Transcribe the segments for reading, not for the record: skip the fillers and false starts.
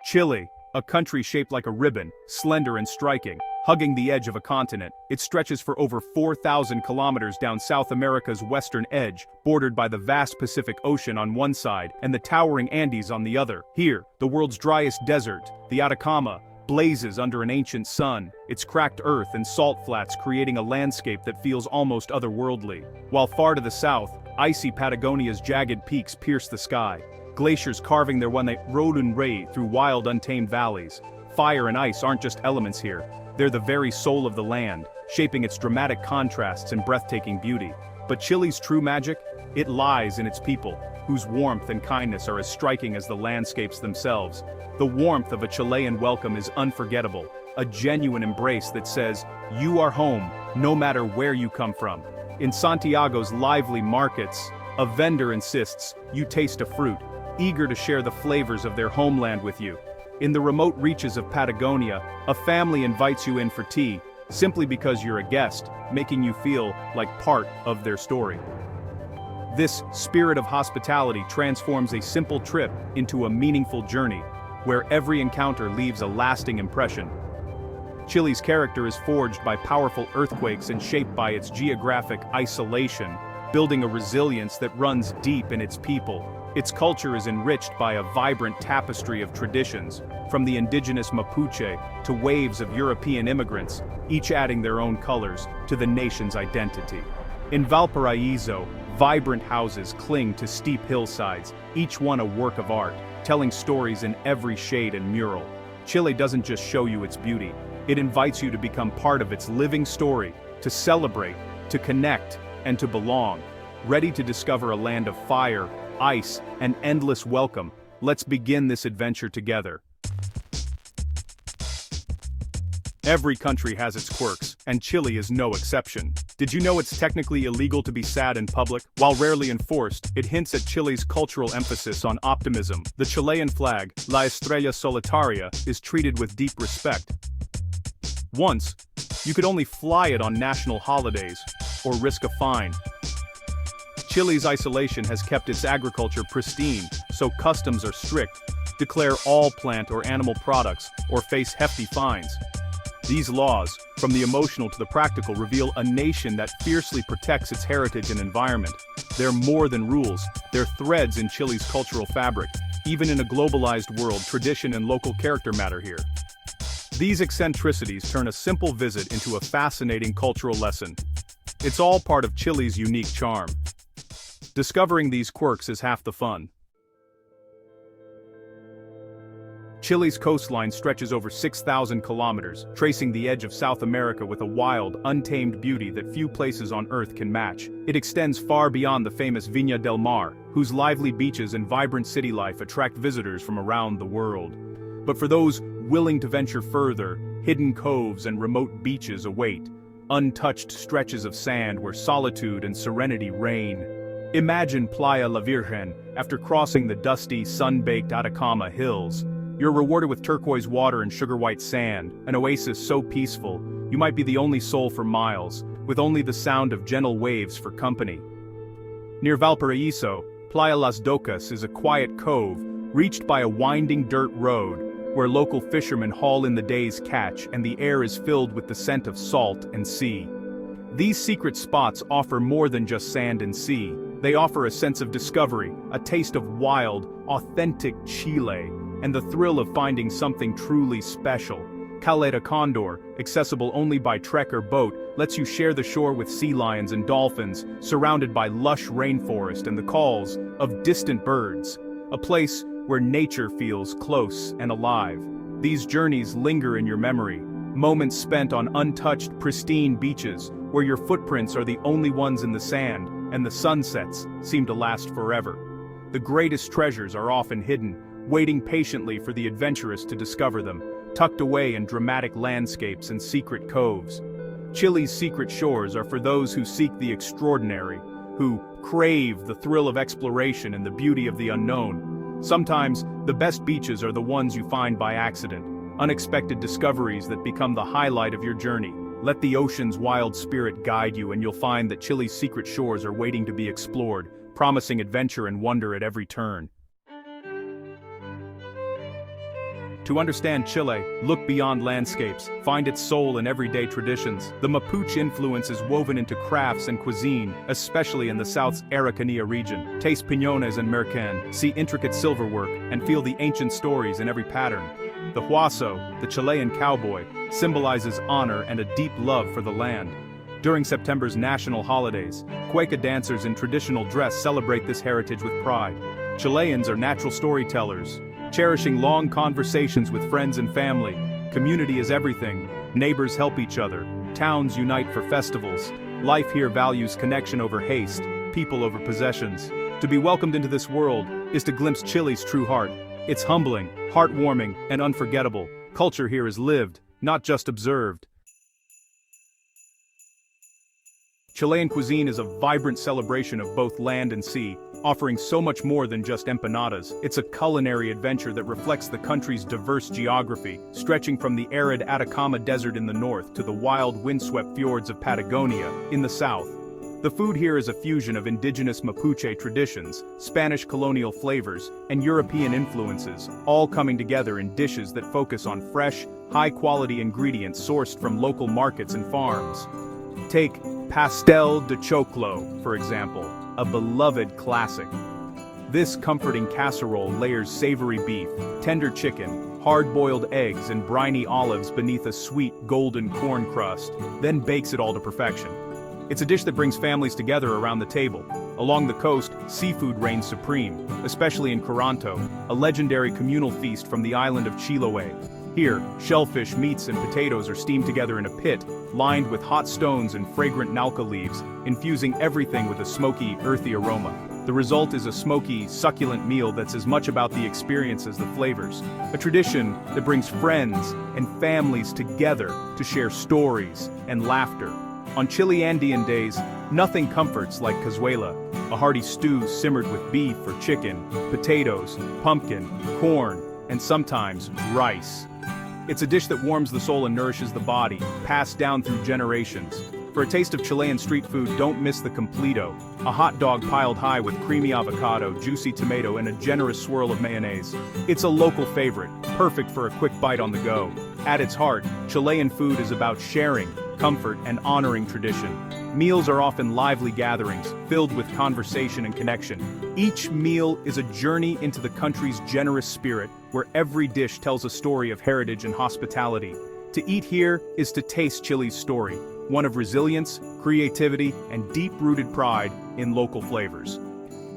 Chile, a country shaped like a ribbon, slender and striking, hugging the edge of a continent. It stretches for over 4,000 kilometers down South America's western edge, bordered by the vast Pacific Ocean on one side and the towering Andes on the other. Here, the world's driest desert, the Atacama, blazes under an ancient sun, its cracked earth and salt flats creating a landscape that feels almost otherworldly. While far to the south, icy Patagonia's jagged peaks pierce the sky, glaciers carving their road and ray through wild untamed valleys. Fire and ice aren't just elements here, they're the very soul of the land, shaping its dramatic contrasts and breathtaking beauty. But Chile's true magic? It lies in its people, whose warmth and kindness are as striking as the landscapes themselves. The warmth of a Chilean welcome is unforgettable, a genuine embrace that says, "You are home, no matter where you come from." In Santiago's lively markets, a vendor insists you taste a fruit, eager to share the flavors of their homeland with you. In the remote reaches of Patagonia, a family invites you in for tea, simply because you're a guest, making you feel like part of their story. This spirit of hospitality transforms a simple trip into a meaningful journey, where every encounter leaves a lasting impression. Chile's character is forged by powerful earthquakes and shaped by its geographic isolation, building a resilience that runs deep in its people. Its culture is enriched by a vibrant tapestry of traditions, from the indigenous Mapuche to waves of European immigrants, each adding their own colors to the nation's identity. In Valparaiso, vibrant houses cling to steep hillsides, each one a work of art, telling stories in every shade and mural. Chile doesn't just show you its beauty, it invites you to become part of its living story, to celebrate, to connect, and to belong. Ready to discover a land of fire, ice, and endless welcome, let's begin this adventure together. Every country has its quirks, and Chile is no exception. Did you know it's technically illegal to be sad in public? While rarely enforced, it hints at Chile's cultural emphasis on optimism. The Chilean flag, La Estrella Solitaria, is treated with deep respect. Once, you could only fly it on national holidays, or risk a fine. Chile's isolation has kept its agriculture pristine, so customs are strict. Declare all plant or animal products, or face hefty fines. These laws, from the emotional to the practical, reveal a nation that fiercely protects its heritage and environment. They're more than rules, they're threads in Chile's cultural fabric. Even in a globalized world, tradition and local character matter here. These eccentricities turn a simple visit into a fascinating cultural lesson. It's all part of Chile's unique charm. Discovering these quirks is half the fun. Chile's coastline stretches over 6,000 kilometers, tracing the edge of South America with a wild, untamed beauty that few places on Earth can match. It extends far beyond the famous Viña del Mar, whose lively beaches and vibrant city life attract visitors from around the world. But for those willing to venture further, hidden coves and remote beaches await, untouched stretches of sand where solitude and serenity reign. Imagine Playa La Virgen after crossing the dusty, sun-baked Atacama hills. You're rewarded with turquoise water and sugar-white sand, an oasis so peaceful, you might be the only soul for miles, with only the sound of gentle waves for company. Near Valparaiso, Playa Las Docas is a quiet cove, reached by a winding dirt road, where local fishermen haul in the day's catch and the air is filled with the scent of salt and sea. These secret spots offer more than just sand and sea. They offer a sense of discovery, a taste of wild, authentic Chile, and the thrill of finding something truly special. Caleta Condor, accessible only by trek or boat, lets you share the shore with sea lions and dolphins, surrounded by lush rainforest and the calls of distant birds. A place where nature feels close and alive. These journeys linger in your memory, moments spent on untouched, pristine beaches, where your footprints are the only ones in the sand, and the sunsets seem to last forever. The greatest treasures are often hidden, waiting patiently for the adventurous to discover them, tucked away in dramatic landscapes and secret coves. Chile's secret shores are for those who seek the extraordinary, who crave the thrill of exploration and the beauty of the unknown. Sometimes, the best beaches are the ones you find by accident, unexpected discoveries that become the highlight of your journey. Let the ocean's wild spirit guide you and you'll find that Chile's secret shores are waiting to be explored, promising adventure and wonder at every turn. To understand Chile, look beyond landscapes, find its soul in everyday traditions. The Mapuche influence is woven into crafts and cuisine, especially in the South's Araucanía region. Taste piñones and merquén, see intricate silverwork, and feel the ancient stories in every pattern. The huaso, the Chilean cowboy, symbolizes honor and a deep love for the land. During September's national holidays, Cueca dancers in traditional dress celebrate this heritage with pride. Chileans are natural storytellers, cherishing long conversations with friends and family. Community is everything. Neighbors help each other. Towns unite for festivals. Life here values connection over haste, people over possessions. To be welcomed into this world is to glimpse Chile's true heart. It's humbling, heartwarming, and unforgettable. Culture here is lived, not just observed. Chilean cuisine is a vibrant celebration of both land and sea, offering so much more than just empanadas. It's a culinary adventure that reflects the country's diverse geography, stretching from the arid Atacama Desert in the north to the wild windswept fjords of Patagonia in the south. The food here is a fusion of indigenous Mapuche traditions, Spanish colonial flavors, and European influences, all coming together in dishes that focus on fresh, high-quality ingredients sourced from local markets and farms. Take pastel de choclo, for example, a beloved classic. This comforting casserole layers savory beef, tender chicken, hard-boiled eggs, and briny olives beneath a sweet golden corn crust, then bakes it all to perfection. It's a dish that brings families together around the table. Along the coast, seafood reigns supreme, especially in Coranto, a legendary communal feast from the island of Chiloé. Here, shellfish, meats, and potatoes are steamed together in a pit, lined with hot stones and fragrant nalca leaves, infusing everything with a smoky, earthy aroma. The result is a smoky, succulent meal that's as much about the experience as the flavors. A tradition that brings friends and families together to share stories and laughter. On chilly Andean days, nothing comforts like cazuela, a hearty stew simmered with beef or chicken, potatoes, pumpkin, corn, and sometimes rice. It's a dish that warms the soul and nourishes the body, passed down through generations. For a taste of Chilean street food, don't miss the completo, a hot dog piled high with creamy avocado, juicy tomato, and a generous swirl of mayonnaise. It's a local favorite, perfect for a quick bite on the go. At its heart, Chilean food is about sharing, comfort, and honoring tradition. Meals are often lively gatherings, filled with conversation and connection. Each meal is a journey into the country's generous spirit, where every dish tells a story of heritage and hospitality. To eat here is to taste Chile's story, one of resilience, creativity, and deep-rooted pride in local flavors.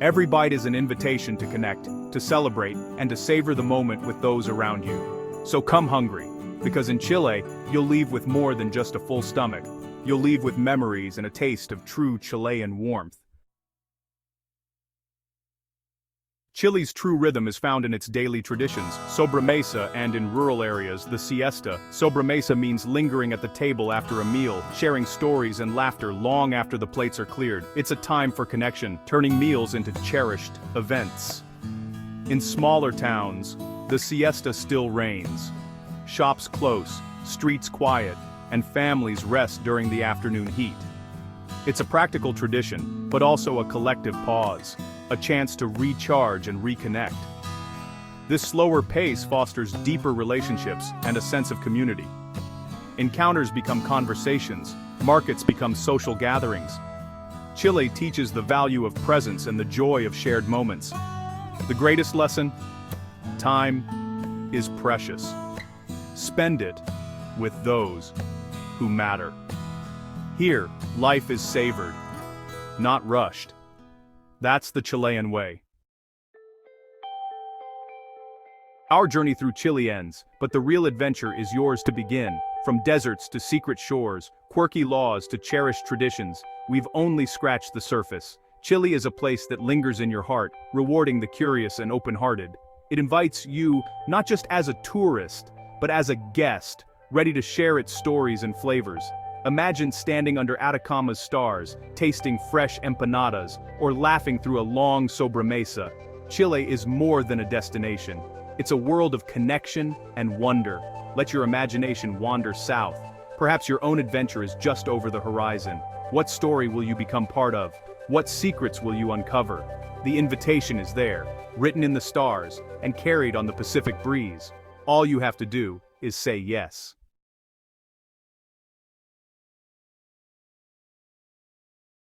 Every bite is an invitation to connect, to celebrate, and to savor the moment with those around you. So come hungry, because in Chile, you'll leave with more than just a full stomach. You'll leave with memories and a taste of true Chilean warmth. Chile's true rhythm is found in its daily traditions, sobremesa, and in rural areas, the siesta. Sobremesa means lingering at the table after a meal, sharing stories and laughter long after the plates are cleared. It's a time for connection, turning meals into cherished events. In smaller towns, the siesta still reigns. Shops close, streets quiet, and families rest during the afternoon heat. It's a practical tradition, but also a collective pause, a chance to recharge and reconnect. This slower pace fosters deeper relationships and a sense of community. Encounters become conversations, markets become social gatherings. Chile teaches the value of presence and the joy of shared moments. The greatest lesson? Time is precious. Spend it with those who matter. Here, life is savored, not rushed. That's the Chilean way. Our journey through Chile ends, but the real adventure is yours to begin. From deserts to secret shores, quirky laws to cherished traditions, we've only scratched the surface. Chile is a place that lingers in your heart, rewarding the curious and open-hearted. It invites you not just as a tourist, but as a guest, ready to share its stories and flavors. Imagine standing under Atacama's stars, tasting fresh empanadas, or laughing through a long sobremesa. Chile is more than a destination. It's a world of connection and wonder. Let your imagination wander south. Perhaps your own adventure is just over the horizon. What story will you become part of? What secrets will you uncover? The invitation is there, written in the stars, and carried on the Pacific breeze. All you have to do is say yes.